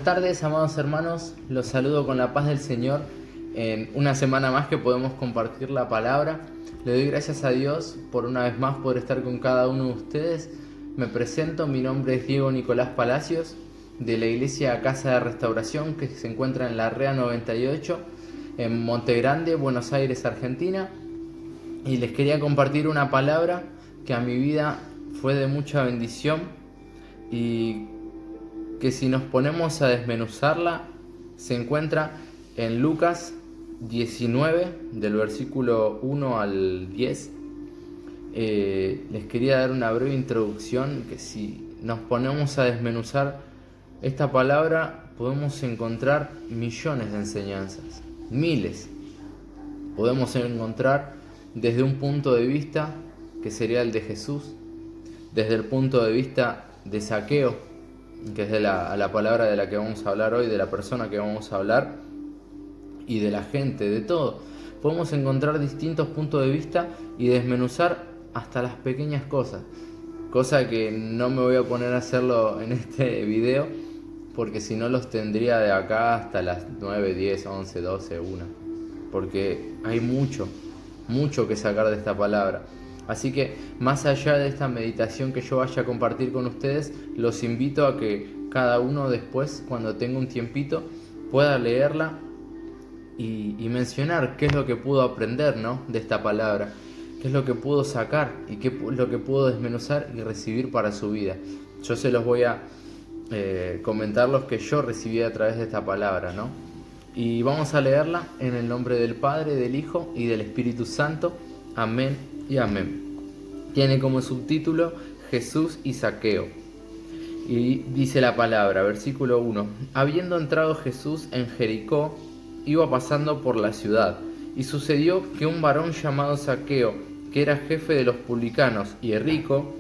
tardes, amados hermanos, los saludo con la paz del Señor en una semana más que podemos compartir la palabra. Le doy gracias a Dios por una vez más poder estar con cada uno de ustedes. Me presento, mi nombre es Diego Nicolás Palacios, de la iglesia Casa de Restauración que se encuentra en la REA 98, en Monte Grande, Buenos Aires, Argentina. Y les quería compartir una palabra que a mi vida fue de mucha bendición y que si nos ponemos a desmenuzarla se encuentra en Lucas 19 del versículo 1 al 10. Les quería dar una breve introducción que si nos ponemos a desmenuzar esta palabra podemos encontrar millones de enseñanzas, miles. Podemos encontrar desde un punto de vista que sería el de Jesús, desde el punto de vista de Zaqueo, que es de la palabra de la que vamos a hablar hoy, de la persona que vamos a hablar, y de la gente, de todo. Podemos encontrar distintos puntos de vista y desmenuzar hasta las pequeñas cosas, cosa que no me voy a poner a hacerlo en este video, porque si no los tendría de acá hasta las 9, 10, 11, 12, 1, porque hay mucho que sacar de esta palabra. Así que más allá de esta meditación que yo vaya a compartir con ustedes, los invito a que cada uno después, cuando tenga un tiempito, pueda leerla y mencionar qué es lo que pudo aprender, ¿no?, de esta palabra, qué es lo que pudo sacar y qué es lo que pudo desmenuzar y recibir para su vida. Yo se los voy a comentar los que yo recibí a través de esta palabra, ¿no? Y vamos a leerla en el nombre del Padre, del Hijo y del Espíritu Santo. Amén y amén. Tiene como subtítulo Jesús y Zaqueo. Y dice la palabra, versículo 1. Habiendo entrado Jesús en Jericó, iba pasando por la ciudad. Y sucedió que un varón llamado Zaqueo, que era jefe de los publicanos y rico,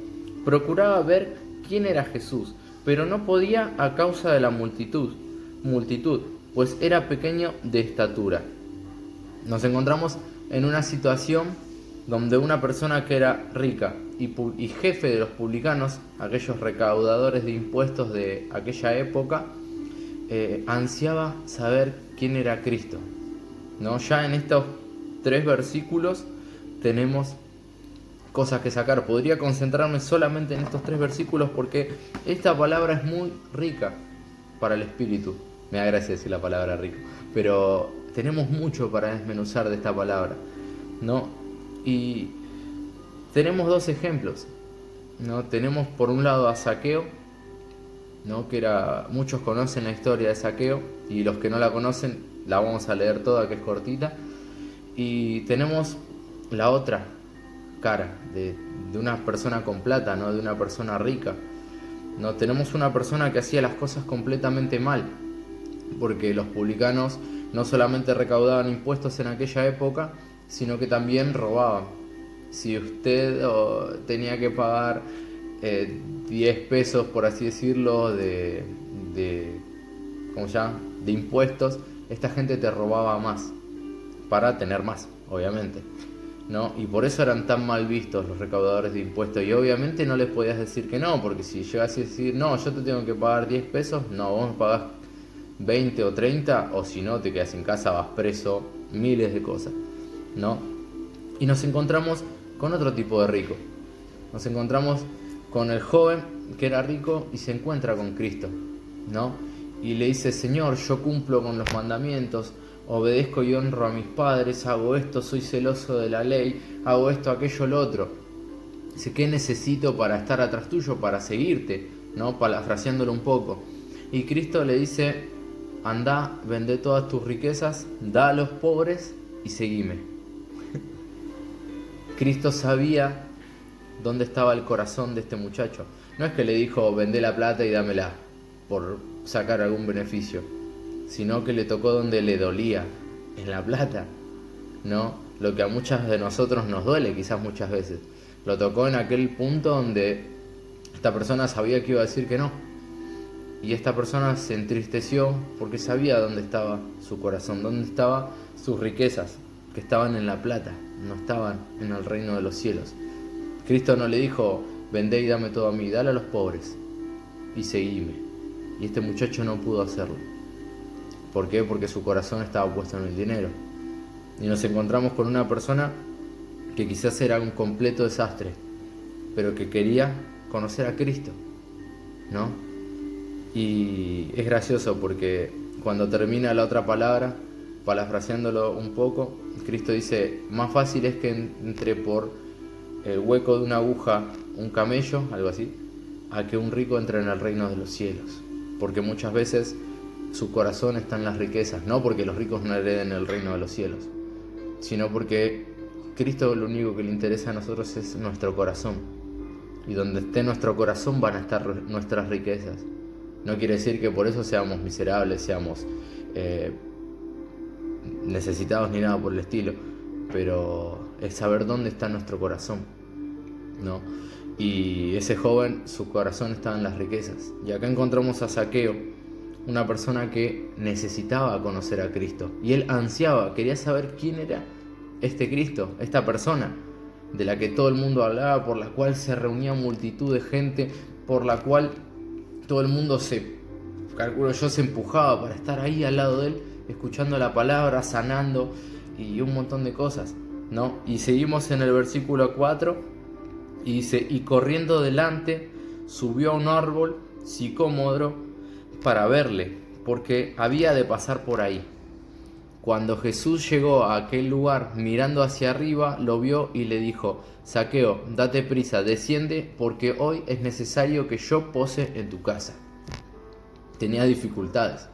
procuraba ver quién era Jesús, pero no podía a causa de la multitud, pues era pequeño de estatura. Nos encontramos en una situación donde una persona que era rica y jefe de los publicanos, aquellos recaudadores de impuestos de aquella época, ansiaba saber quién era Cristo, ¿no? Ya en estos 3 versículos tenemos cosas que sacar. Podría concentrarme solamente en estos 3 versículos porque esta palabra es muy rica para el espíritu. Me da gracia decir la palabra rico, pero tenemos mucho para desmenuzar de esta palabra, ¿no? Y tenemos 2 ejemplos, ¿no? Tenemos por un lado a Zaqueo, ¿no? Muchos conocen la historia de Zaqueo y los que no la conocen la vamos a leer toda, que es cortita. Y tenemos la otra cara de una persona con plata, ¿no? De una persona rica, ¿no? Tenemos una persona que hacía las cosas completamente mal, porque los publicanos no solamente recaudaban impuestos en aquella época, sino que también robaban. Si usted tenía que pagar 10 pesos, por así decirlo, ¿cómo se llama?, de impuestos, esta gente te robaba más para tener más, obviamente, ¿no? Y por eso eran tan mal vistos los recaudadores de impuestos. Y obviamente no les podías decir que no, porque si llegas a decir, no, yo te tengo que pagar 10 pesos, no, vos me pagás 20 o 30, o si no te quedas en casa, vas preso, miles de cosas, ¿no? Y nos encontramos con otro tipo de rico. Nos encontramos con el joven que era rico y se encuentra con Cristo, ¿no? Y le dice, Señor, yo cumplo con los mandamientos, obedezco y honro a mis padres, hago esto, soy celoso de la ley, hago esto, aquello, lo otro. Dice, ¿qué necesito para estar atrás tuyo, para seguirte?, ¿no? Parafraseándolo un poco. Y Cristo le dice, andá, vende todas tus riquezas, da a los pobres y seguime. Cristo sabía dónde estaba el corazón de este muchacho. No es que le dijo, vendé la plata y dámela por sacar algún beneficio, sino que le tocó donde le dolía, en la plata, ¿no? Lo que a muchas de nosotros nos duele, quizás muchas veces. Lo tocó en aquel punto donde esta persona sabía que iba a decir que no. Y esta persona se entristeció porque sabía dónde estaba su corazón, dónde estaban sus riquezas, que estaban en la plata, no estaban en el reino de los cielos. Cristo no le dijo, vendé y dame todo a mí, dale a los pobres y seguime. y este muchacho no pudo hacerlo. ¿Por qué? Porque su corazón estaba puesto en el dinero. Y nos encontramos con una persona que quizás era un completo desastre, pero que quería conocer a Cristo, ¿no? Y es gracioso porque cuando termina la otra palabra, parafraseándolo un poco, Cristo dice: más fácil es que entre por el hueco de una aguja un camello, algo así, a que un rico entre en el reino de los cielos. Porque muchas veces su corazón está en las riquezas, no porque los ricos no hereden el reino de los cielos, sino porque Cristo lo único que le interesa a nosotros es nuestro corazón. Y donde esté nuestro corazón van a estar nuestras riquezas. No quiere decir que por eso seamos miserables, seamos necesitados ni nada por el estilo, pero es saber dónde está nuestro corazón, ¿no? Y ese joven, su corazón estaba en las riquezas. Y acá encontramos a Zaqueo, una persona que necesitaba conocer a Cristo. Y él ansiaba, quería saber quién era este Cristo, esta persona de la que todo el mundo hablaba, por la cual se reunía multitud de gente, por la cual todo el mundo calculo yo, se empujaba para estar ahí al lado de él, escuchando la palabra, sanando y un montón de cosas, ¿no? Y seguimos en el versículo 4 y dice: y corriendo delante subió a un árbol sicómoro para verle, porque había de pasar por ahí. Cuando Jesús llegó a aquel lugar, mirando hacia arriba, lo vio y le dijo: Zaqueo, date prisa, desciende, porque hoy es necesario que yo pose en tu casa. Tenía dificultades,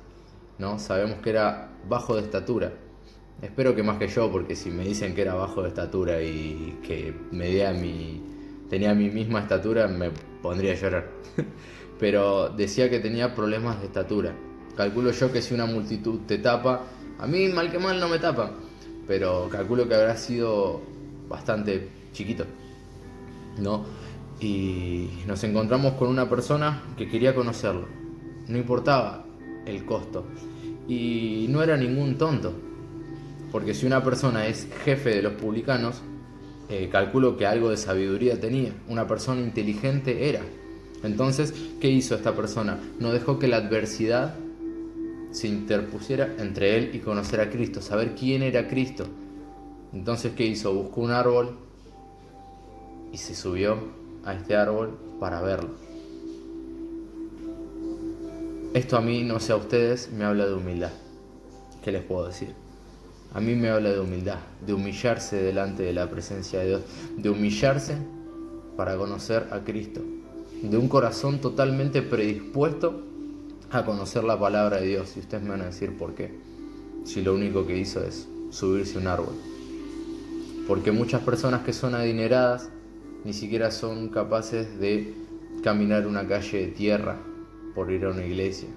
¿no? Sabemos que era bajo de estatura. Espero que más que yo, porque si me dicen que era bajo de estatura y que tenía mi misma estatura, me pondría a llorar. Pero decía que tenía problemas de estatura. Calculo yo que si una multitud te tapa, a mí mal que mal no me tapa, pero calculo que habrá sido bastante chiquito, ¿no? Y nos encontramos con una persona que quería conocerlo, no importaba el costo, y no era ningún tonto, porque si una persona es jefe de los publicanos, calculo que algo de sabiduría tenía, una persona inteligente era. Entonces, ¿qué hizo esta persona? No dejó que la adversidad se interpusiera entre él y conocer a Cristo, saber quién era Cristo. Entonces, ¿qué hizo? Buscó un árbol y se subió a este árbol para verlo. Esto a mí, no sé a ustedes, me habla de humildad. ¿Qué les puedo decir? A mí me habla de humildad, de humillarse delante de la presencia de Dios, de humillarse para conocer a Cristo, de un corazón totalmente predispuesto a conocer la palabra de Dios. Y ustedes me van a decir por qué, si lo único que hizo es subirse a un árbol. Porque muchas personas que son adineradas ni siquiera son capaces de caminar una calle de tierra por ir a una iglesia.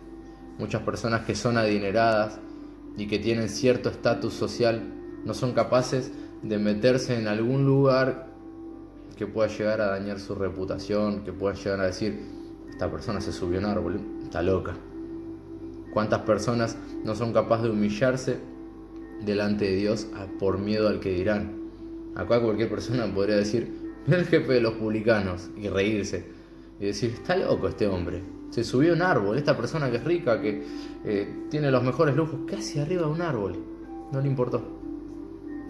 Muchas personas que son adineradas y que tienen cierto estatus social no son capaces de meterse en algún lugar que pueda llegar a dañar su reputación, que pueda llegar a decir: esta persona se subió a un árbol, está loca. ¿Cuántas personas no son capaces de humillarse delante de Dios por miedo al que dirán? Acá cualquier persona podría decir: mira el jefe de los publicanos, y reírse y decir: está loco este hombre, se subió a un árbol, esta persona que es rica, que tiene los mejores lujos, ¿qué hace arriba de un árbol? No le importó.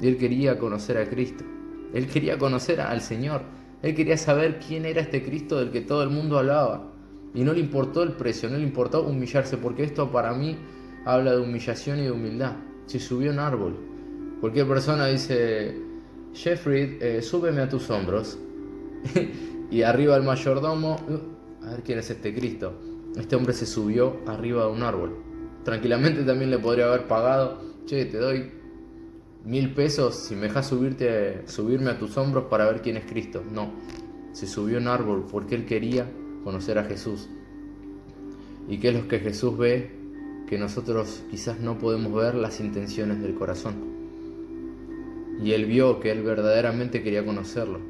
Y él quería conocer a Cristo, él quería conocer al Señor, él quería saber quién era este Cristo del que todo el mundo hablaba. Y no le importó el precio, no le importó humillarse, porque esto para mí habla de humillación y de humildad. Se subió a un árbol. Cualquier persona dice: Jeffrey, súbeme a tus hombros. Y arriba el mayordomo, a ver quién es este Cristo. Este hombre se subió arriba de un árbol. Tranquilamente también le podría haber pagado: che, te doy 1000 pesos si me dejas subirme a tus hombros para ver quién es Cristo. No, se subió a un árbol porque él quería conocer a Jesús. ¿Y qué es lo que Jesús ve? Que nosotros quizás no podemos ver: las intenciones del corazón. Y él vio que él verdaderamente quería conocerlo.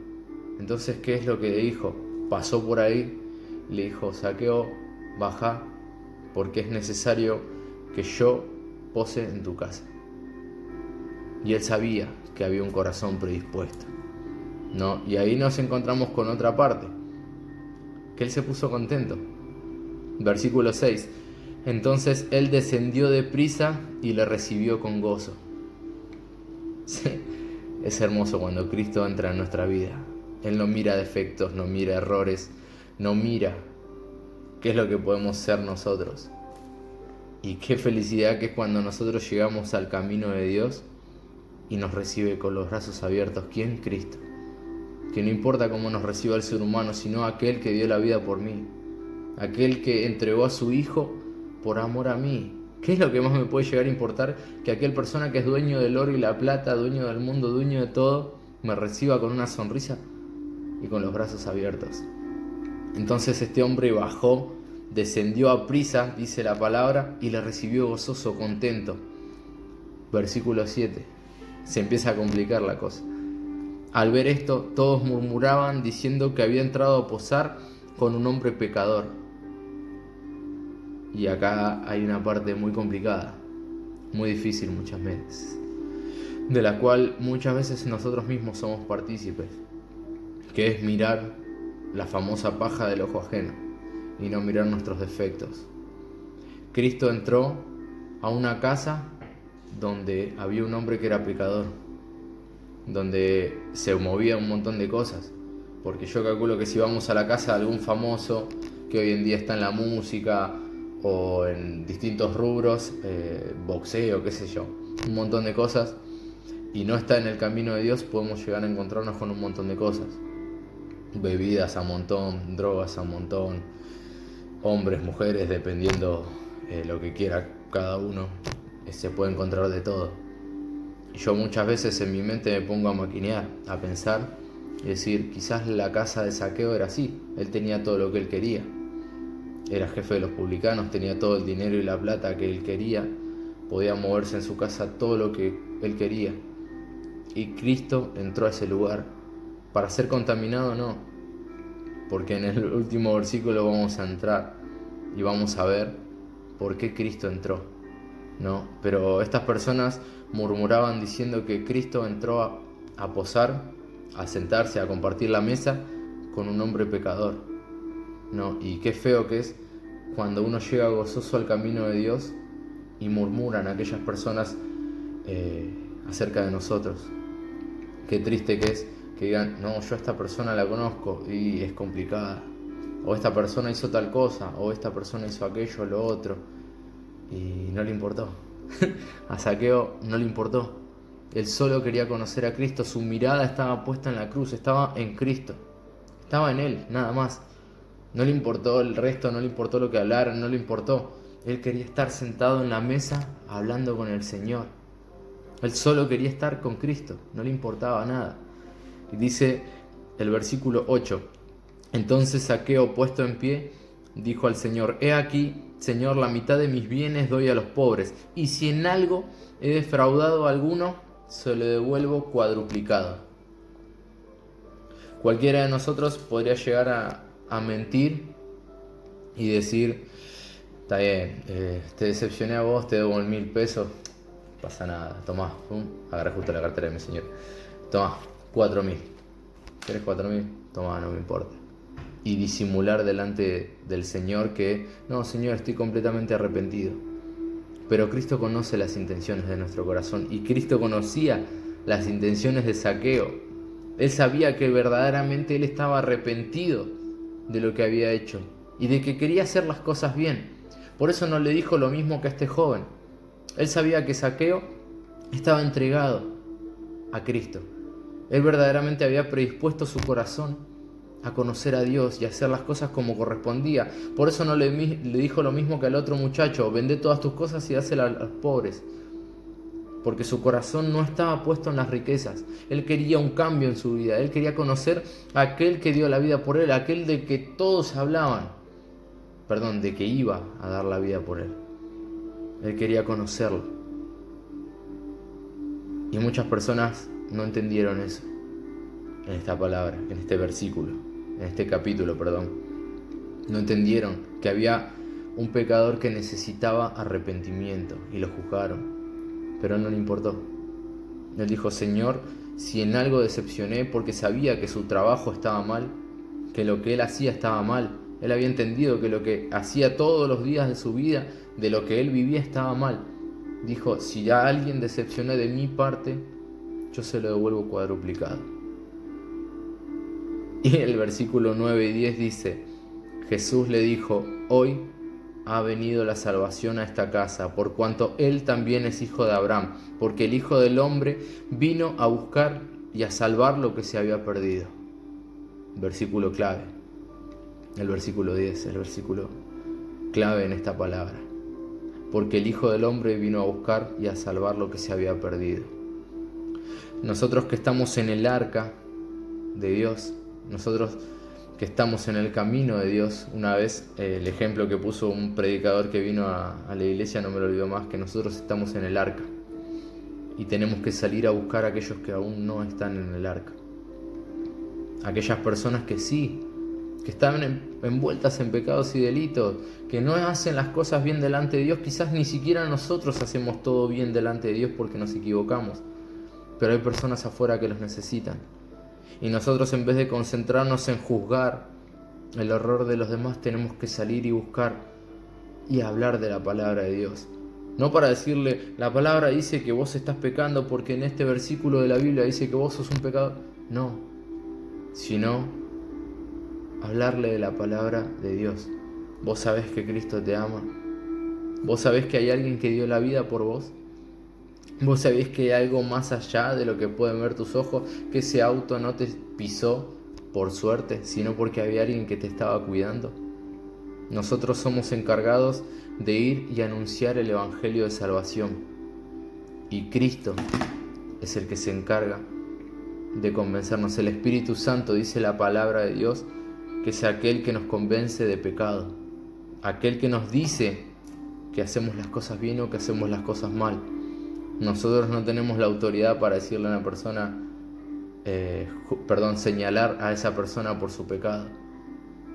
Entonces, ¿qué es lo que dijo? Pasó por ahí y le dijo: Zaqueo, baja, porque es necesario que yo pose en tu casa. Y él sabía que había un corazón predispuesto, ¿no? Y ahí nos encontramos con otra parte, que él se puso contento. Versículo 6. Entonces él descendió deprisa y le recibió con gozo. Sí, es hermoso cuando Cristo entra en nuestra vida. Él no mira defectos, no mira errores, no mira qué es lo que podemos ser nosotros. Y qué felicidad que es cuando nosotros llegamos al camino de Dios y nos recibe con los brazos abiertos. ¿Quién? Cristo. Que no importa cómo nos reciba el ser humano, sino aquel que dio la vida por mí. Aquel que entregó a su Hijo por amor a mí. ¿Qué es lo que más me puede llegar a importar? Que aquel persona que es dueño del oro y la plata, dueño del mundo, dueño de todo, me reciba con una sonrisa y con los brazos abiertos. Entonces este hombre bajó, descendió a prisa, dice la palabra, y le recibió gozoso, contento. Versículo 7. Se empieza a complicar la cosa. Al ver esto, todos murmuraban diciendo que había entrado a posar con un hombre pecador. Y acá hay una parte muy complicada, muy difícil muchas veces, de la cual muchas veces nosotros mismos somos partícipes, que es mirar la famosa paja del ojo ajeno y no mirar nuestros defectos. Cristo entró a una casa donde había un hombre que era pecador, donde se movía un montón de cosas, porque yo calculo que si vamos a la casa de algún famoso que hoy en día está en la música o en distintos rubros, boxeo, qué sé yo, un montón de cosas, y no está en el camino de Dios, podemos llegar a encontrarnos con un montón de cosas. Bebidas a montón, drogas a montón, hombres, mujeres, dependiendo lo que quiera cada uno, se puede encontrar de todo. Y yo muchas veces en mi mente me pongo a maquinear, a pensar y decir, quizás la casa de Zaqueo era así, él tenía todo lo que él quería. Era jefe de los publicanos, tenía todo el dinero y la plata que él quería, podía moverse en su casa todo lo que él quería. Y Cristo entró a ese lugar. Para ser contaminado no, porque en el último versículo vamos a entrar y vamos a ver por qué Cristo entró, ¿no? Pero estas personas murmuraban diciendo que Cristo entró a posar, a sentarse, a compartir la mesa con un hombre pecador, ¿no? Y qué feo que es cuando uno llega gozoso al camino de Dios y murmuran aquellas personas acerca de nosotros. Qué triste que es que digan, no, yo a esta persona la conozco y es complicada, o esta persona hizo tal cosa, o esta persona hizo aquello, lo otro, y no le importó. A Zaqueo no le importó. Él solo quería conocer a Cristo, su mirada estaba puesta en la cruz, estaba en Cristo, estaba en Él, nada más. No le importó el resto, no le importó lo que hablaran, no le importó. Él quería estar sentado en la mesa hablando con el Señor. Él solo quería estar con Cristo, no le importaba nada. Y dice el versículo 8, entonces Zaqueo, puesto en pie, dijo al Señor, he aquí, Señor, la mitad de mis bienes doy a los pobres, y si en algo he defraudado a alguno, se lo devuelvo cuadruplicado. Cualquiera de nosotros podría llegar a mentir y decir, está bien, te decepcioné a vos, te debo 1.000 pesos, no pasa nada, tomá, agarré justo la cartera de mi señor, tomá, 4.000, ¿querés 4.000? Tomá, no me importa. Y disimular delante del Señor que, no, Señor, estoy completamente arrepentido. Pero Cristo conoce las intenciones de nuestro corazón, y Cristo conocía las intenciones de Zaqueo. Él sabía que verdaderamente él estaba arrepentido de lo que había hecho y de que quería hacer las cosas bien. Por eso no le dijo lo mismo que a este joven. Él sabía que Zaqueo estaba entregado a Cristo. Él verdaderamente había predispuesto su corazón a conocer a Dios y a hacer las cosas como correspondía. Por eso no le dijo lo mismo que al otro muchacho, vende todas tus cosas y dáselas a los pobres. Porque su corazón no estaba puesto en las riquezas. Él quería un cambio en su vida. Él quería conocer a aquel que dio la vida por él, aquel de que todos hablaban. Perdón, de que iba a dar la vida por él. Él quería conocerlo. Y muchas personas no entendieron eso en esta palabra, en este versículo, en este capítulo, perdón. No entendieron que había un pecador que necesitaba arrepentimiento y lo juzgaron. Pero a él no le importó. Él dijo, Señor, si en algo decepcioné, porque sabía que su trabajo estaba mal, que lo que él hacía estaba mal, Él había entendido que lo que hacía todos los días de su vida, de lo que él vivía, estaba mal. Dijo, si ya alguien decepcionó de mi parte, yo se lo devuelvo cuadruplicado. Y el versículo 9 y 10 dice, Jesús le dijo, hoy ha venido la salvación a esta casa, por cuanto él también es hijo de Abraham, porque el Hijo del Hombre vino a buscar y a salvar lo que se había perdido. Versículo clave, el versículo 10, el versículo clave en esta palabra. Porque el Hijo del Hombre vino a buscar y a salvar lo que se había perdido. Nosotros que estamos en el arca de Dios, nosotros que estamos en el camino de Dios, una vez el ejemplo que puso un predicador que vino a la iglesia, no me lo olvido más, que nosotros estamos en el arca y tenemos que salir a buscar a aquellos que aún no están en el arca. Aquellas personas que sí, que están envueltas en pecados y delitos, que no hacen las cosas bien delante de Dios. Quizás ni siquiera nosotros hacemos todo bien delante de Dios porque nos equivocamos, pero hay personas afuera que los necesitan. Y nosotros, en vez de concentrarnos en juzgar el error de los demás, tenemos que salir y buscar y hablar de la palabra de Dios. No para decirle, la palabra dice que vos estás pecando porque en este versículo de la Biblia dice que vos sos un pecador. No, sino hablarle de la palabra de Dios. Vos sabés que Cristo te ama. Vos sabés que hay alguien que dio la vida por vos. Vos sabés que hay algo más allá de lo que pueden ver tus ojos, que ese auto no te pisó por suerte, sino porque había alguien que te estaba cuidando. Nosotros somos encargados de ir y anunciar el Evangelio de salvación. Y Cristo es el que se encarga de convencernos. El Espíritu Santo, dice la palabra de Dios, que es aquel que nos convence de pecado. Aquel que nos dice que hacemos las cosas bien o que hacemos las cosas mal. Nosotros no tenemos la autoridad para decirle a una persona, señalar a esa persona por su pecado,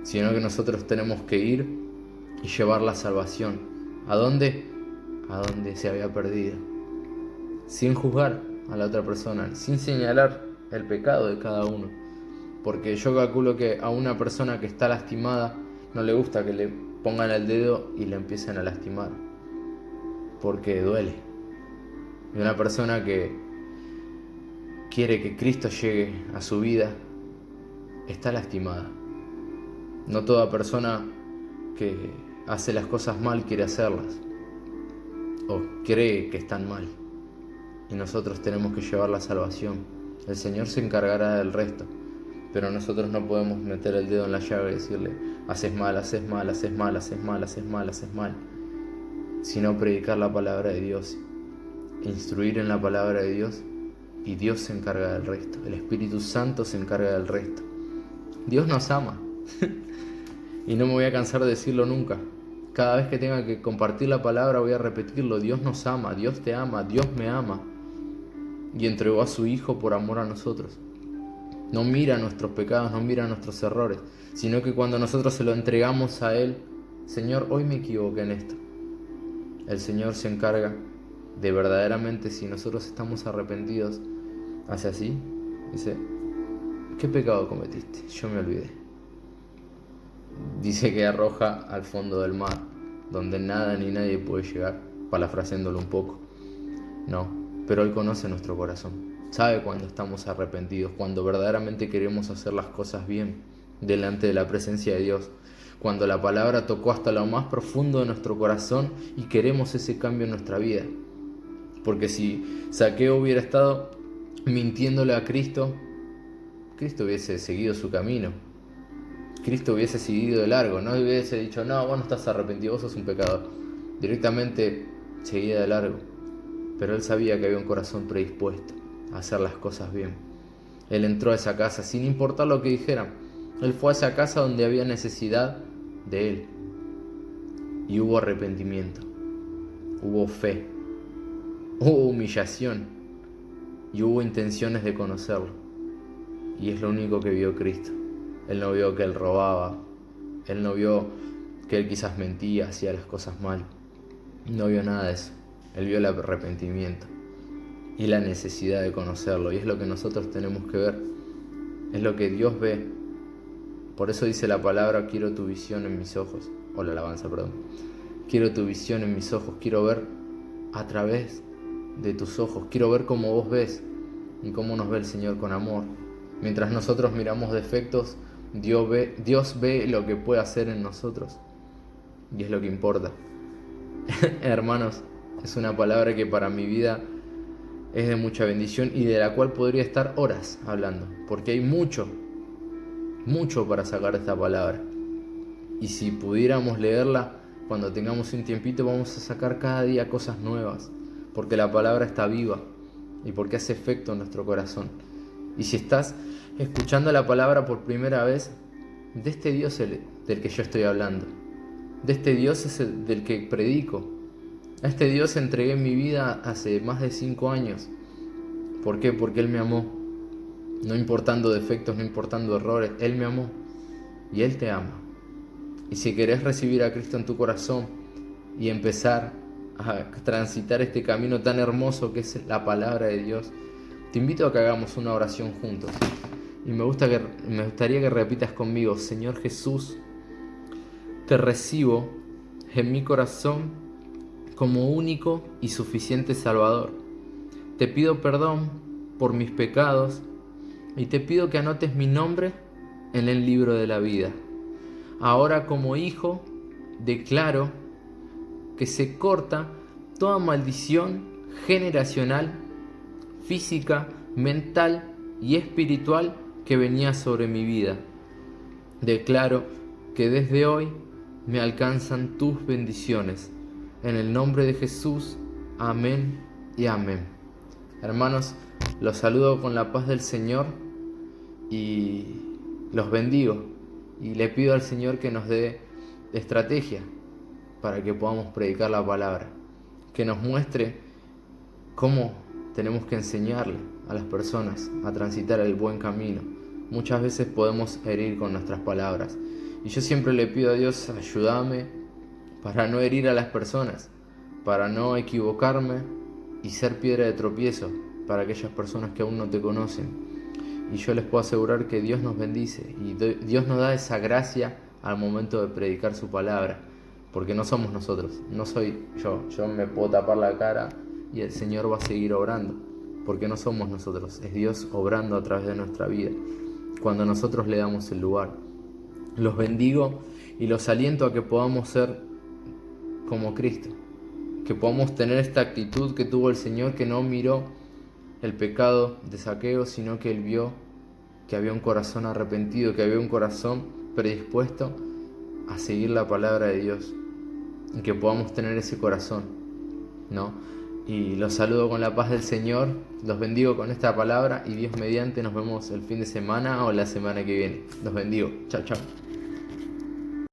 sino que nosotros tenemos que ir y llevar la salvación. ¿A dónde? A donde se había perdido. Sin juzgar a la otra persona, sin señalar el pecado de cada uno. Porque yo calculo que a una persona que está lastimada no le gusta que le pongan el dedo y le empiecen a lastimar, porque duele. Y una persona que quiere que Cristo llegue a su vida está lastimada. No toda persona que hace las cosas mal quiere hacerlas o cree que están mal. Y nosotros tenemos que llevar la salvación. El Señor se encargará del resto, pero nosotros no podemos meter el dedo en la llaga y decirle, haces mal, haces mal, haces mal, haces mal, haces mal, haces mal, sino predicar la palabra de Dios, instruir en la palabra de Dios, y Dios se encarga del resto. El Espíritu Santo se encarga del resto. Dios nos ama y no me voy a cansar de decirlo nunca. Cada vez que tenga que compartir la palabra voy a repetirlo. Dios nos ama, Dios te ama, Dios me ama y entregó a su Hijo por amor a nosotros. No mira nuestros pecados, no mira nuestros errores, sino que cuando nosotros se lo entregamos a Él, Señor, hoy me equivoqué en esto, el Señor se encarga de verdaderamente, si nosotros estamos arrepentidos, hace así, dice, ¿qué pecado cometiste? Yo me olvidé. Dice que arroja al fondo del mar, donde nada ni nadie puede llegar, parafraseándolo un poco. No, pero Él conoce nuestro corazón, sabe cuando estamos arrepentidos, cuando verdaderamente queremos hacer las cosas bien delante de la presencia de Dios, cuando la palabra tocó hasta lo más profundo de nuestro corazón y queremos ese cambio en nuestra vida. Porque si Zaqueo hubiera estado mintiéndole a Cristo, Cristo hubiese seguido su camino. Cristo hubiese seguido de largo, no hubiese dicho, no, vos no estás arrepentido, vos sos un pecador. Directamente seguía de largo. Pero él sabía que había un corazón predispuesto a hacer las cosas bien. Él entró a esa casa sin importar lo que dijeran. Él fue a esa casa donde había necesidad de él. Y hubo arrepentimiento, hubo fe, hubo humillación y hubo intenciones de conocerlo. Y es lo único que vio Cristo. Él no vio que él robaba, él no vio que él quizás mentía, hacía las cosas mal. No vio nada de eso. Él vio el arrepentimiento y la necesidad de conocerlo. Y es lo que nosotros tenemos que ver. Es lo que Dios ve Por eso dice la palabra, quiero tu visión en mis ojos, o la alabanza, perdón. Quiero tu visión en mis ojos, quiero ver a través de tus ojos, quiero ver cómo vos ves y cómo nos ve el Señor con amor. Mientras nosotros miramos defectos, Dios ve lo que puede hacer en nosotros, y es lo que importa. Hermanos, es una palabra que para mi vida es de mucha bendición y de la cual podría estar horas hablando, porque hay mucho para sacar de esta palabra. Y si pudiéramos leerla cuando tengamos un tiempito, vamos a sacar cada día cosas nuevas, porque la palabra está viva y porque hace efecto en nuestro corazón. Y si estás escuchando la palabra por primera vez, de este Dios del que yo estoy hablando, de este Dios es el del que predico. A este Dios entregué mi vida hace más de 5 años. ¿Por qué? Porque Él me amó. No importando defectos, no importando errores, Él me amó y Él te ama. Y si querés recibir a Cristo en tu corazón y empezar a transitar este camino tan hermoso que es la palabra de Dios, te invito a que hagamos una oración juntos. Y me gustaría que repitas conmigo: Señor Jesús, te recibo en mi corazón como único y suficiente Salvador. Te pido perdón por mis pecados y te pido que anotes mi nombre en el libro de la vida. Ahora, como hijo, declaro que se corta toda maldición generacional, física, mental y espiritual que venía sobre mi vida. Declaro que desde hoy me alcanzan tus bendiciones. En el nombre de Jesús, amén y amén. Hermanos, los saludo con la paz del Señor y los bendigo. Y le pido al Señor que nos dé estrategia para que podamos predicar la palabra. Que nos muestre cómo tenemos que enseñarle a las personas a transitar el buen camino. Muchas veces podemos herir con nuestras palabras. Y yo siempre le pido a Dios, ayúdame para no herir a las personas, para no equivocarme y ser piedra de tropiezo para aquellas personas que aún no te conocen. Y yo les puedo asegurar que Dios nos bendice y Dios nos da esa gracia al momento de predicar su palabra, porque no somos nosotros, no soy yo me puedo tapar la cara y el Señor va a seguir obrando, porque no somos nosotros, es Dios obrando a través de nuestra vida, cuando nosotros le damos el lugar. Los bendigo y los aliento a que podamos ser como Cristo, que podamos tener esta actitud que tuvo el Señor, que no miró el pecado de Zaqueo, sino que Él vio que había un corazón arrepentido, que había un corazón predispuesto a seguir la palabra de Dios, y que podamos tener ese corazón, ¿no? Y los saludo con la paz del Señor, los bendigo con esta palabra y Dios mediante nos vemos el fin de semana o la semana que viene. Los bendigo. Chao, chao.